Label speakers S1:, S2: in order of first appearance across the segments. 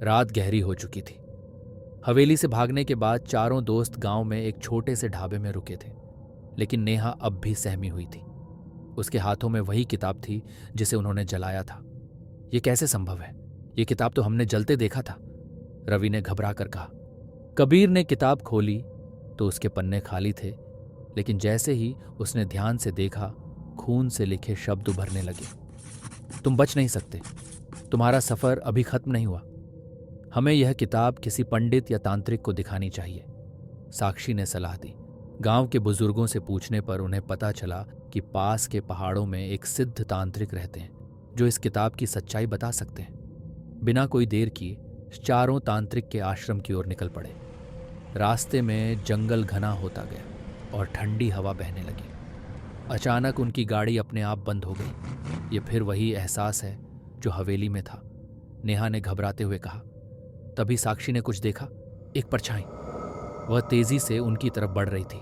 S1: रात गहरी हो चुकी थी। हवेली से भागने के बाद चारों दोस्त गांव में एक छोटे से ढाबे में रुके थे, लेकिन नेहा अब भी सहमी हुई थी। उसके हाथों में वही किताब थी जिसे उन्होंने जलाया था। ये कैसे संभव है? ये किताब तो हमने जलते देखा था, रवि ने घबरा कर कहा। कबीर ने किताब खोली तो उसके पन्ने खाली थे, लेकिन जैसे ही उसने ध्यान से देखा, खून से लिखे शब्द उभरने लगे। तुम बच नहीं सकते, तुम्हारा सफर अभी खत्म नहीं हुआ। हमें यह किताब किसी पंडित या तांत्रिक को दिखानी चाहिए, साक्षी ने सलाह दी। गांव के बुजुर्गों से पूछने पर उन्हें पता चला कि पास के पहाड़ों में एक सिद्ध तांत्रिक रहते हैं जो इस किताब की सच्चाई बता सकते हैं। बिना कोई देर किए चारों तांत्रिक के आश्रम की ओर निकल पड़े। रास्ते में जंगल घना होता गया और ठंडी हवा बहने लगी। अचानक उनकी गाड़ी अपने आप बंद हो गई। ये फिर वही एहसास है जो हवेली में था, नेहा ने घबराते हुए कहा। तभी साक्षी ने कुछ देखा, एक परछाई। वह तेजी से उनकी तरफ बढ़ रही थी।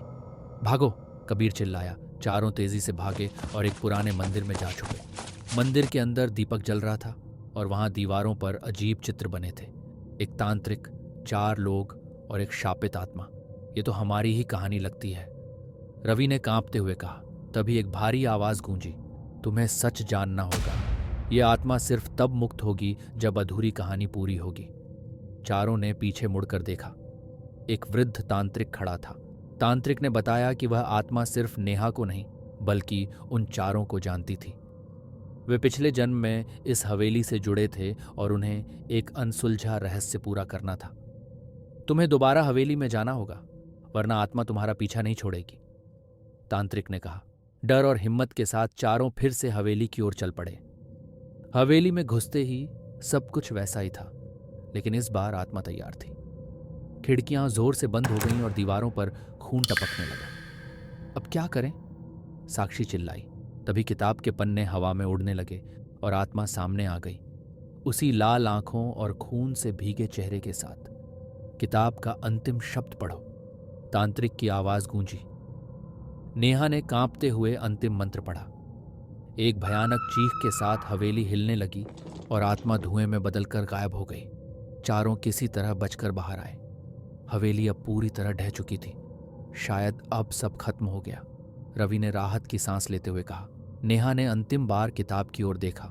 S1: भागो, कबीर चिल्लाया। चारों तेजी से भागे और एक पुराने मंदिर में जा छुपे। मंदिर के अंदर दीपक जल रहा था और वहां दीवारों पर अजीब चित्र बने थे। एक तांत्रिक, 4 लोग और एक शापित आत्मा। ये तो हमारी ही कहानी लगती है, रवि ने कांपते हुए कहा। तभी एक भारी आवाज गूंजी, तुम्हें सच जानना होगा। ये आत्मा सिर्फ तब मुक्त होगी जब अधूरी कहानी पूरी होगी। चारों ने पीछे मुड़कर देखा। एक वृद्ध तांत्रिक खड़ा था। तांत्रिक ने बताया कि वह आत्मा सिर्फ नेहा को नहीं बल्कि उन चारों को जानती थी। वे पिछले जन्म में इस हवेली से जुड़े थे और उन्हें एक अनसुलझा रहस्य पूरा करना था। तुम्हें दोबारा हवेली में जाना होगा, वरना आत्मा तुम्हारा पीछा नहीं छोड़ेगी, तांत्रिक ने कहा। डर और हिम्मत के साथ चारों फिर से हवेली की ओर चल पड़े। हवेली में घुसते ही सब कुछ वैसा ही था, लेकिन इस बार आत्मा तैयार थी। खिड़कियां जोर से बंद हो गईं और दीवारों पर खून टपकने लगा। अब क्या करें? साक्षी चिल्लाई। तभी किताब के पन्ने हवा में उड़ने लगे और आत्मा सामने आ गई, उसी लाल आंखों और खून से भीगे चेहरे के साथ। किताब का अंतिम शब्द पढ़ो, तांत्रिक की आवाज गूंजी। नेहा ने कांपते हुए अंतिम मंत्र पढ़ा। एक भयानक चीख के साथ हवेली हिलने लगी और आत्मा धुएं में बदलकर गायब हो गई। चारों किसी तरह बचकर बाहर आए। हवेली अब पूरी तरह ढह चुकी थी। शायद अब सब खत्म हो गया, रवि ने राहत की सांस लेते हुए कहा। नेहा ने अंतिम बार किताब की ओर देखा।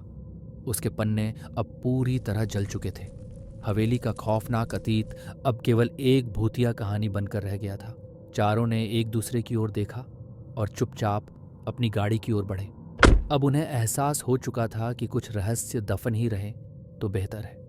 S1: उसके पन्ने अब पूरी तरह जल चुके थे। हवेली का खौफनाक अतीत अब केवल एक भूतिया कहानी बनकर रह गया था। चारों ने एक दूसरे की ओर देखा और चुपचाप अपनी गाड़ी की ओर बढ़े। अब उन्हें एहसास हो चुका था कि कुछ रहस्य दफन ही रहे तो बेहतर है।